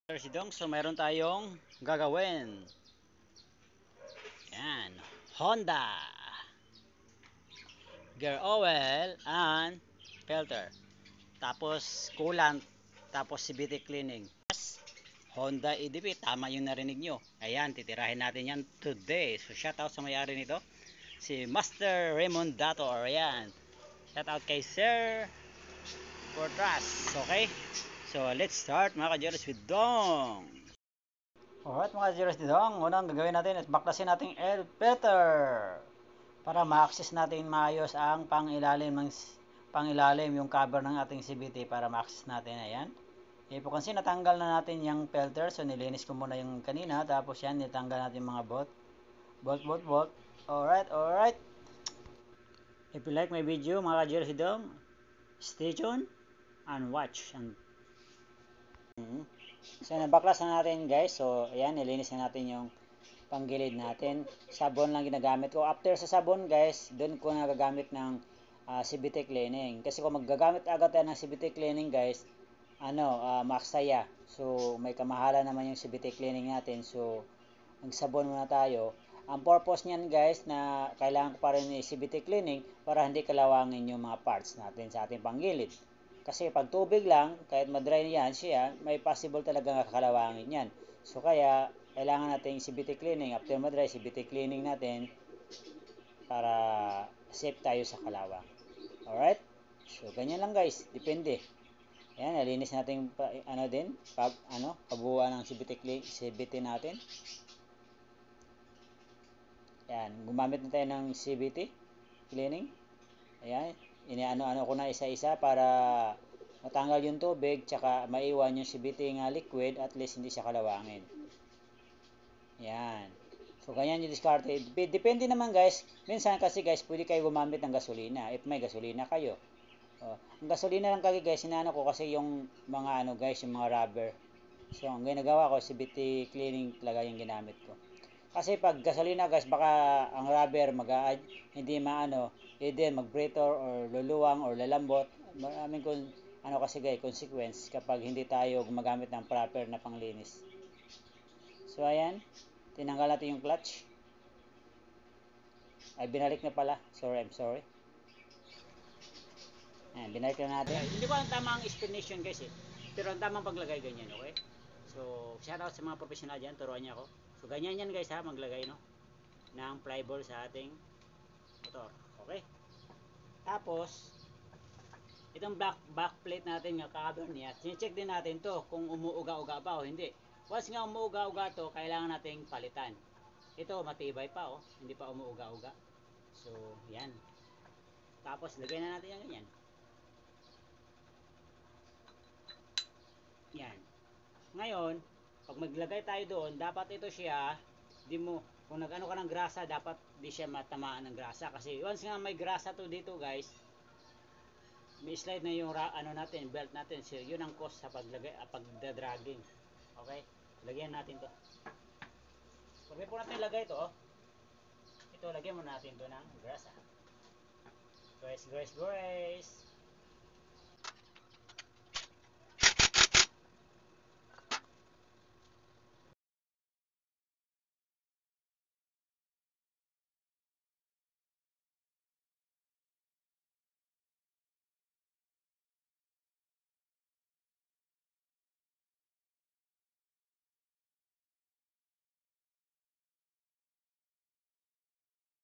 Sidong, so mayroon tayong gagawin. Yan, Honda gear oil and filter. Tapos coolant, tapos CVT cleaning. Honda EDP, tama yung narinig nyo. Ayan, titirahin natin yan today. So shout out sa may-ari nito, si Master Raymond Dato. Ayan, shout out kay Sir Portras. Okay, so let's start mga ka-Jeros with Dong. Alright mga zeros dito, ang unang gagawin natin is baklasin natin air filter para ma-access natin maayos ang pangilalim yung cover ng ating CVT para ma-access natin. Ayan. Ipukansin, natanggal na natin yung filter. So nilinis ko muna yung kanina. Tapos yan, nitanggal natin mga bolt. Alright. If you like my video mga ka-zeros dito, stay tuned and watch. So nabaklas na natin guys. So ayan, nilinis na natin yung panggilid natin. Sabon lang ginagamit ko. After sa sabon guys, doon ko nagagamit ng CVT cleaning. Kasi kung maggagamit agad tayo ng CVT cleaning guys, maksaya. So may kamahalan naman yung CVT cleaning natin. So magsabon muna tayo. Ang purpose niyan guys na kailangan ko pa rin yung CVT cleaning para hindi kalawangin yung mga parts natin sa ating panggilid. Kasi pag tubig lang, kahit madry yan siya, may possible talaga kakalawangin yan. So kaya, kailangan natin CVT cleaning. After madry, CVT cleaning natin para safe tayo sa kalawang. Alright? So ganyan lang guys, depende. Ayan, nalinis natin kabuuan ng CVT natin. Ayan, gumamit na tayo ng CVT cleaning. Ayan, iniano-ano ko na isa-isa para matanggal yung tubig tsaka maiwan yung CVT nga liquid, at least hindi siya kalawangin. Yan. So ganyan yung diskarte. Depende naman guys. Minsan kasi guys, pwede kayo gumamit ng gasolina if may gasolina kayo. Ang gasolina lang kagi guys, inaano ko kasi yung mga yung mga rubber. So ang ginagawa ko, CVT cleaning talaga yung ginamit ko. Kasi pag gasolina guys, baka ang rubber hindi either mag-breather or luluwang or lalambot. Maraming kasi guys, consequence kapag hindi tayo gumagamit ng proper na panglinis. So ayan, tinanggal natin yung clutch. Ay, binalik na pala. I'm sorry. Ayan, binalik na natin. Hindi ko ang tamang explanation guys pero ang tamang paglagay ganyan, okay? So shout out sa mga professional dyan, turuan niya ako. So ganyan yan guys maglagay ng flyball sa ating motor. Okay? Tapos itong back plate natin nga cover niya, check din natin to kung umuuga-uga pa o hindi. Once nga umuuga-uga to, kailangan nating palitan. Ito matibay pa hindi pa umuuga-uga. So yan. Tapos lagyan na natin yan ganyan. Yan. Ngayon, pag maglagay tayo doon, dapat ito siya, kung nag-ano ka ng grasa, dapat di siya matamaan ng grasa. Kasi once nga may grasa to dito guys, may slide na yung belt natin. So yun ang cause sa pagdadragging. Okay? Lagyan natin to. Pag may po natin lagay to, ito lagyan mo natin to ng grasa. Guys.